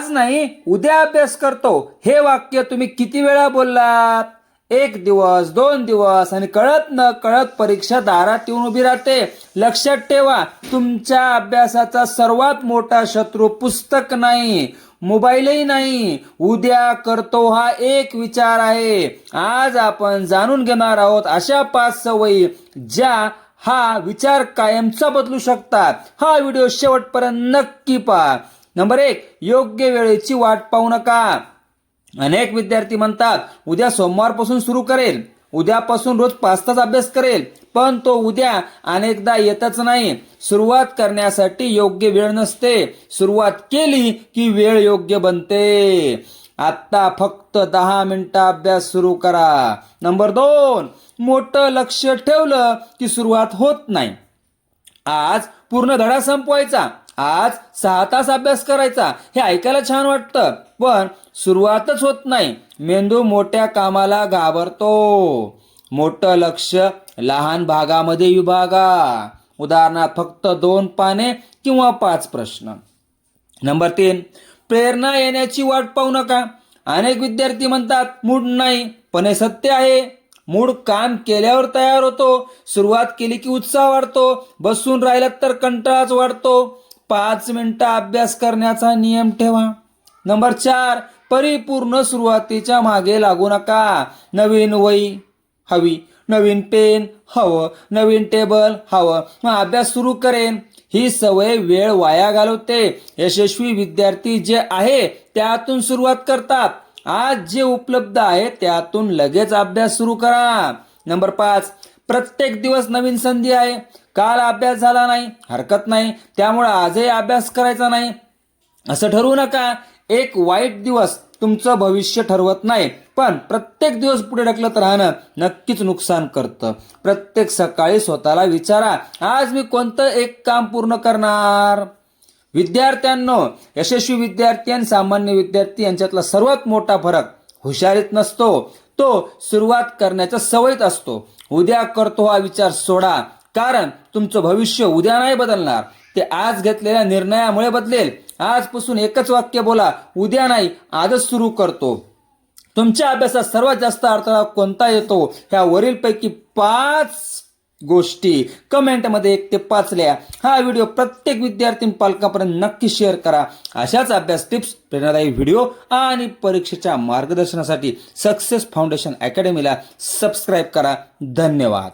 आज नाही उद्या अभ्यास करतो हे वाक्य तुम्ही किती वेळा बोललात? 1 दिवस, 2 दिवस आणि कळत न कळत परीक्षा दारात येऊन उभी राहते. लक्षात ठेवा, तुमच्या अभ्यासाचा सर्वात मोठा शत्रू पुस्तक नाही, मोबाईलही नाही. उद्या करतो हा एक विचार आहे. आज आपण जाणून घेणार आहोत अशा 5 सवयी ज्या हा विचार कायमचा बदलू शकतात. हा व्हिडिओ शेवटपर्यंत नक्की पहा. नंबर 1, योग्य वेळेची वाट पाहू नका. अनेक विद्यार्थी म्हणतात उद्या सोमवारपासून सुरू करेल, उद्यापासून रोज 5 तास अभ्यास करेल, पण तो उद्या अनेकदा येतच नाही. सुरुवात करण्यासाठी योग्य वेळ नसते, सुरुवात केली की वेळ योग्य बनते. आता फक्त 10 मिनिटं अभ्यास सुरू करा. नंबर 2, मोठं लक्ष ठेवलं की सुरुवात होत नाही. आज पूर्ण धडा संपवायचा, आज 6 तास अभ्यास करायचा, हे ऐकायला छान वाटतं, पण सुरुवातच होत नाही. मेंदू मोठ्या कामाला घाबरतो. मोठं लक्ष लहान भागामध्ये विभागा. उदाहरणार्थ फक्त 2 पाने किंवा 5 प्रश्न. नंबर 3, प्रेरणा येण्याची वाट पाहू नका. अनेक विद्यार्थी म्हणतात मूड नाही, पण हे सत्य आहे. मूड काम केल्यावर तयार होतो. सुरुवात केली की उत्साह वाढतो, बसून राहिलात तर कंटाळाच वाढतो. 5 मिनिटं अभ्यास करण्याचा नियम ठेवा. नंबर 4, परिपूर्ण सुरुवातीच्या मागे लागू नका. नवीन वही हवी, नवीन पेन हवं, नवीन टेबल हवं, मग अभ्यास सुरू करेन. ही सवय वेळ वाया घालवते. यशस्वी विद्यार्थी जे आहे त्यातून सुरुवात करतात. आज जे उपलब्ध आहे त्यातून लगेच अभ्यास सुरू करा. नंबर 5, प्रत्येक दिवस नवीन संधी आहे. काल अभ्यास झाला नाही, हरकत नाही, त्यामुळे आजही अभ्यास करायचा नाही असं ठरवू नका. एक वाईट दिवस तुमचं भविष्य ठरवत नाही, पण प्रत्येक दिवस पुढे ढकलत राहणं नक्कीच नुकसान करतं. प्रत्येक सकाळी स्वतःला विचारा, आज मी कोणतं एक काम पूर्ण करणार? विद्यार्थ्यांनो, यशस्वी विद्यार्थी आणि सामान्य विद्यार्थी यांच्यातला सर्वात मोठा फरक हुशारीत नसतो, तो सुरुवात करण्याच्या सवयीत असतो. उद्या करतो हा विचार सोडा, कारण तुमचं भविष्य उद्या नाही बदलणार, ते आज घेतलेल्या निर्णयामुळे बदलेल. आजपासून एकच वाक्य बोला, उद्या नाही आजच सुरू करतो. तुमच्या अभ्यासात सर्वात जास्त अडथळा कोणता येतो? ह्या वरीलपैकी 5 गोष्टी कमेंटमध्ये 1 ते 5 लिहा. हा व्हिडिओ प्रत्येक विद्यार्थी पालकांपर्यंत नक्की शेअर करा. अशाच अभ्यास टिप्स, प्रेरणादायी व्हिडिओ आणि परीक्षेच्या मार्गदर्शनासाठी सक्सेस फाउंडेशन अकॅडमीला सबस्क्राईब करा. धन्यवाद.